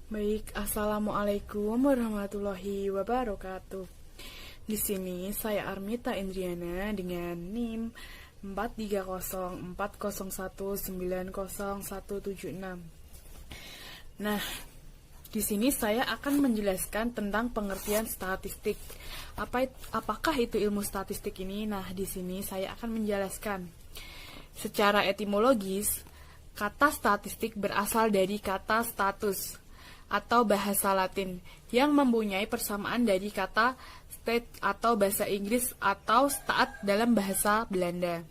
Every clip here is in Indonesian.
Baik, Assalamualaikum warahmatullahi wabarakatuh. Di sini saya Armita Indriana dengan NIM 43040190176. Nah, di sini saya akan menjelaskan tentang pengertian statistik. Apakah itu ilmu statistik ini? Nah, di sini saya akan menjelaskan. Secara etimologis, kata statistik berasal dari kata status atau bahasa Latin yang mempunyai persamaan dari kata state atau bahasa Inggris atau stat dalam bahasa Belanda.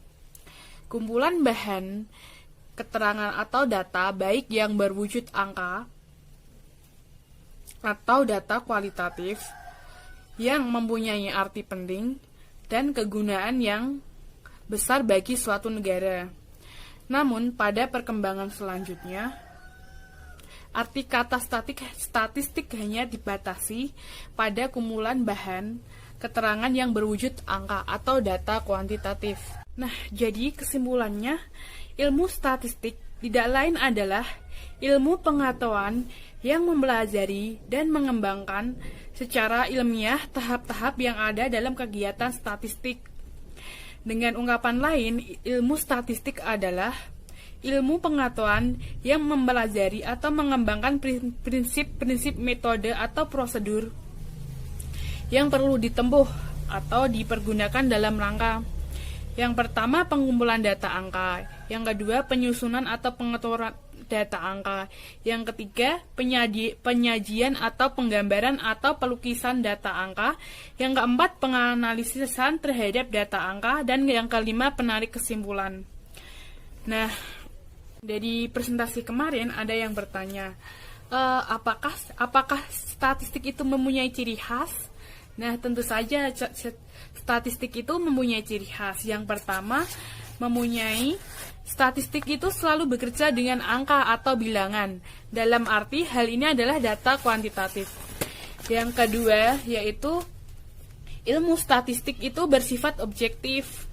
Kumpulan bahan keterangan atau data baik yang berwujud angka atau data kualitatif yang mempunyai arti penting dan kegunaan yang besar bagi suatu negara. Namun pada perkembangan selanjutnya, arti kata statistik hanya dibatasi pada kumpulan bahan keterangan yang berwujud angka atau data kuantitatif. Nah, jadi kesimpulannya, ilmu statistik tidak lain adalah ilmu pengetahuan yang mempelajari dan mengembangkan secara ilmiah tahap-tahap yang ada dalam kegiatan statistik. Dengan ungkapan lain, ilmu statistik adalah ilmu pengetahuan yang mempelajari atau mengembangkan prinsip-prinsip metode atau prosedur yang perlu ditempuh atau dipergunakan dalam rangka yang pertama pengumpulan data angka, yang kedua penyusunan atau pengaturan data angka, yang ketiga penyajian atau penggambaran atau pelukisan data angka, yang keempat penganalisan terhadap data angka, dan yang kelima penarik kesimpulan. Nah, dari presentasi kemarin ada yang bertanya, apakah statistik itu mempunyai ciri khas? Nah, tentu saja statistik itu mempunyai ciri khas. Yang pertama, statistik itu selalu bekerja dengan angka atau bilangan. Dalam arti hal ini adalah data kuantitatif. Yang kedua, yaitu ilmu statistik itu bersifat objektif.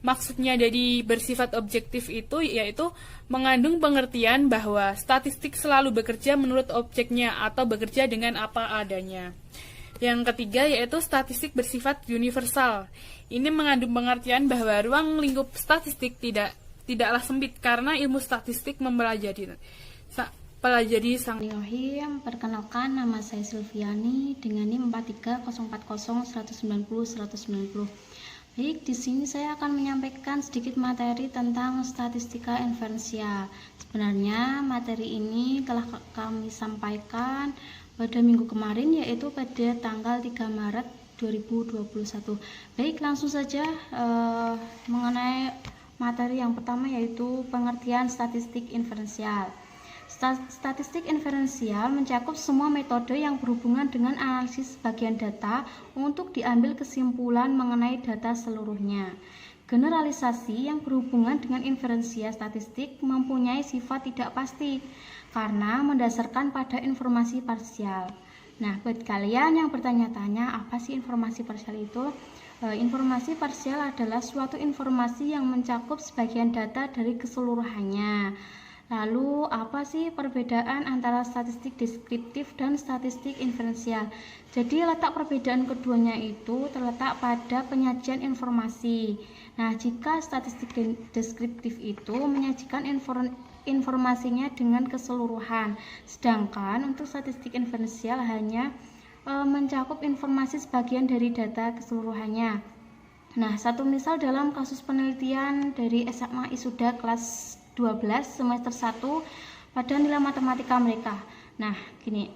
Maksudnya dari bersifat objektif itu yaitu mengandung pengertian bahwa statistik selalu bekerja menurut objeknya atau bekerja dengan apa adanya. Yang ketiga yaitu statistik bersifat universal. Ini mengandung pengertian bahwa ruang lingkup statistik tidaklah sempit karena ilmu statistik mempelajari Perkenalkan, nama saya Silviani dengan NIM 43040190190. Baik, di sini saya akan menyampaikan sedikit materi tentang statistika inferensial. Sebenarnya materi ini telah kami sampaikan pada minggu kemarin, yaitu pada tanggal 3 Maret 2021. Baik, langsung saja mengenai materi yang pertama, yaitu pengertian statistik inferensial. Statistik inferensial mencakup semua metode yang berhubungan dengan analisis bagian data untuk diambil kesimpulan mengenai data seluruhnya. Generalisasi yang berhubungan dengan inferensial statistik mempunyai sifat tidak pasti karena mendasarkan pada informasi parsial. Nah, buat kalian yang bertanya-tanya apa sih informasi parsial itu? Informasi parsial adalah suatu informasi yang mencakup sebagian data dari keseluruhannya. Lalu, apa sih perbedaan antara statistik deskriptif dan statistik inferensial? Jadi, letak perbedaan keduanya itu terletak pada penyajian informasi. Nah, jika statistik deskriptif itu menyajikan informasinya dengan keseluruhan, sedangkan untuk statistik inferensial hanya mencakup informasi sebagian dari data keseluruhannya. Nah, satu misal dalam kasus penelitian dari SMA Isuda kelas 12 semester 1 pada nilai matematika mereka. Nah, gini.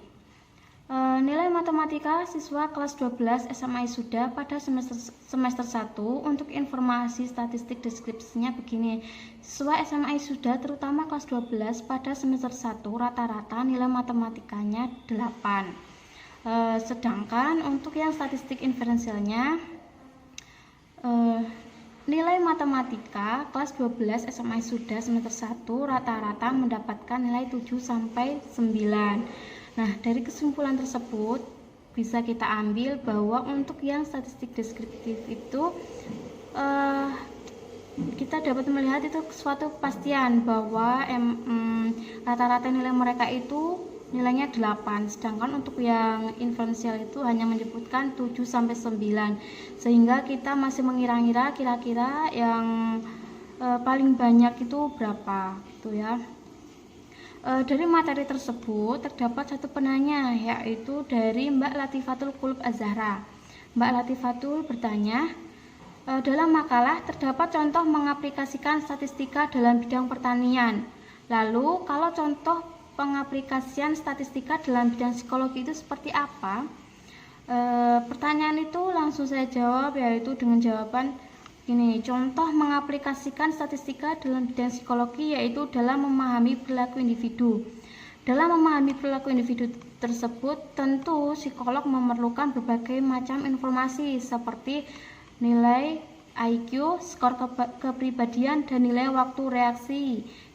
Nilai matematika siswa kelas 12 SMA Isuda pada semester 1 untuk informasi statistik deskripsinya begini. Siswa SMA Isuda terutama kelas 12 pada semester 1 rata-rata nilai matematikanya 8. Sedangkan untuk yang statistik inferensialnya nilai matematika kelas 12 SMA Isuda semester 1 rata-rata mendapatkan nilai 7 sampai 9. Nah, dari kesimpulan tersebut bisa kita ambil bahwa untuk yang statistik deskriptif itu kita dapat melihat itu suatu kepastian bahwa rata-rata nilai mereka itu nilainya 8, sedangkan untuk yang inferensial itu hanya menyebutkan 7 sampai 9. Sehingga kita masih mengira-ngira kira-kira yang paling banyak itu berapa gitu ya. Dari materi tersebut terdapat satu penanya, yaitu dari Mbak Latifatul Qulub Az-Zahra. Mbak Latifatul bertanya, dalam makalah terdapat contoh mengaplikasikan statistika dalam bidang pertanian. Lalu kalau contoh pengaplikasian statistika dalam bidang psikologi itu seperti apa? Pertanyaan itu langsung saya jawab, yaitu dengan jawaban ini, contoh mengaplikasikan statistika dalam bidang psikologi yaitu dalam memahami perilaku individu. Dalam memahami perilaku individu tersebut, tentu psikolog memerlukan berbagai macam informasi seperti nilai IQ, skor kepribadian, dan nilai waktu reaksi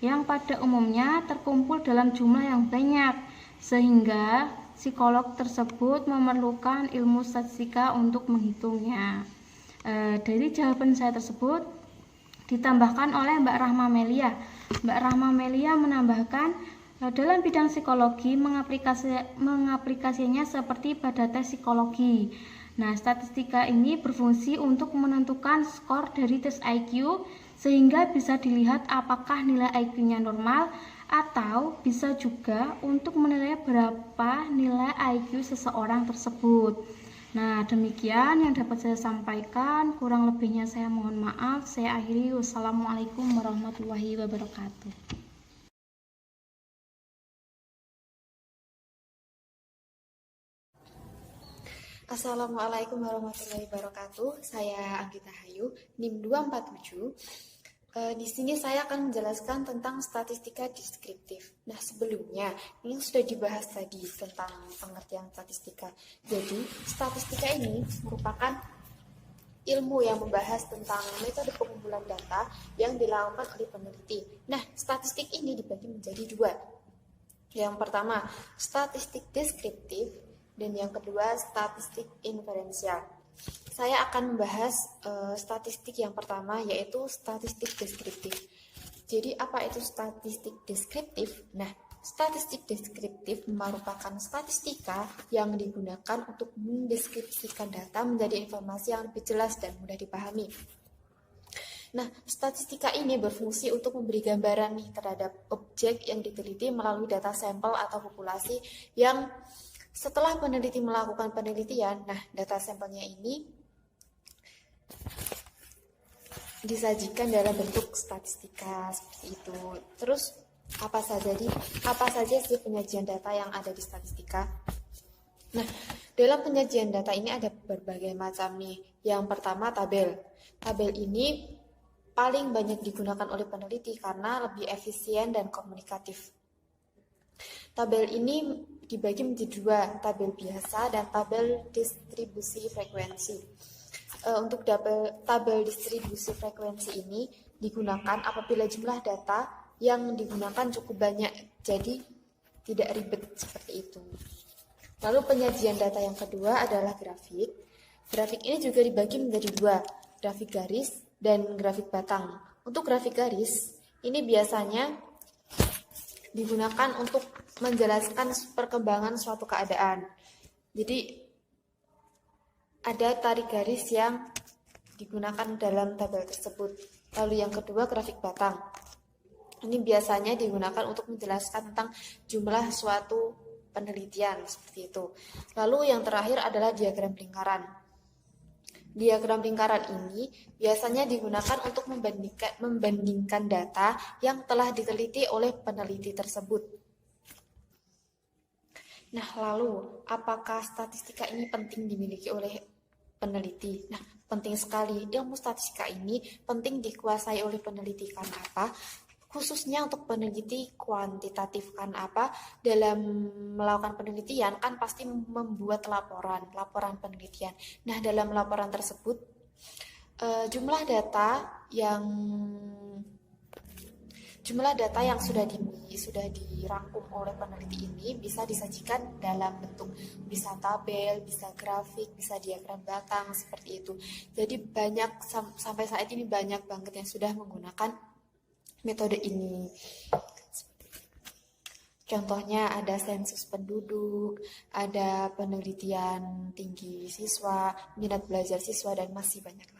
yang pada umumnya terkumpul dalam jumlah yang banyak, sehingga psikolog tersebut memerlukan ilmu statistika untuk menghitungnya. Dari jawaban saya tersebut ditambahkan oleh Mbak Rahma Melia. Mbak Rahma Melia menambahkan, dalam bidang psikologi mengaplikasinya seperti pada tes psikologi. Nah, statistika ini berfungsi untuk menentukan skor dari tes IQ sehingga bisa dilihat apakah nilai IQ-nya normal, atau bisa juga untuk menilai berapa nilai IQ seseorang tersebut. Nah, demikian yang dapat saya sampaikan. Kurang lebihnya saya mohon maaf. Saya akhiri. Wassalamualaikum warahmatullahi wabarakatuh. Assalamualaikum warahmatullahi wabarakatuh. Saya Anggita Hayu, NIM 247. Di sini saya akan menjelaskan tentang statistika deskriptif. Nah, sebelumnya ini sudah dibahas tadi tentang pengertian statistika. Jadi, statistika ini merupakan ilmu yang membahas tentang metode pengumpulan data yang dilakukan oleh peneliti. Nah, statistik ini dibagi menjadi dua. Yang pertama, statistik deskriptif, dan yang kedua, statistik inferensial. Saya akan membahas statistik yang pertama, yaitu statistik deskriptif. Jadi, apa itu statistik deskriptif? Nah, statistik deskriptif merupakan statistika yang digunakan untuk mendeskripsikan data menjadi informasi yang lebih jelas dan mudah dipahami. Nah, statistika ini berfungsi untuk memberi gambaran nih terhadap objek yang diteliti melalui data sampel atau populasi yang setelah peneliti melakukan penelitian, nah data sampelnya ini disajikan dalam bentuk statistika seperti itu. Terus apa saja sih penyajian data yang ada di statistika? Nah, dalam penyajian data ini ada berbagai macam nih. Yang pertama, tabel. Tabel ini paling banyak digunakan oleh peneliti karena lebih efisien dan komunikatif. Tabel ini dibagi menjadi dua, tabel biasa dan tabel distribusi frekuensi. Untuk tabel distribusi frekuensi ini digunakan apabila jumlah data yang digunakan cukup banyak, jadi tidak ribet seperti itu. Lalu penyajian data yang kedua adalah grafik. Grafik ini juga dibagi menjadi dua, grafik garis dan grafik batang. Untuk grafik garis, ini biasanya digunakan untuk menjelaskan perkembangan suatu keadaan. Jadi, ada tarik garis yang digunakan dalam tabel tersebut. Lalu yang kedua, grafik batang. Ini biasanya digunakan untuk menjelaskan tentang jumlah suatu penelitian, seperti itu. Lalu yang terakhir adalah diagram lingkaran. Diagram lingkaran ini biasanya digunakan untuk membandingkan data yang telah diteliti oleh peneliti tersebut. Nah, lalu apakah statistika ini penting dimiliki oleh peneliti? Nah, penting sekali. Ilmu statistika ini penting dikuasai oleh peneliti karena apa? Khususnya untuk peneliti kuantitatif, karena apa? Dalam melakukan penelitian kan pasti membuat laporan penelitian. Nah, dalam laporan tersebut jumlah data yang sudah dirangkum oleh peneliti ini bisa disajikan dalam bentuk bisa tabel, bisa grafik, bisa diagram batang seperti itu. Jadi sampai saat ini banyak banget yang sudah menggunakan metode ini. Contohnya ada sensus penduduk, ada penelitian tinggi siswa, minat belajar siswa, dan masih banyak lagi.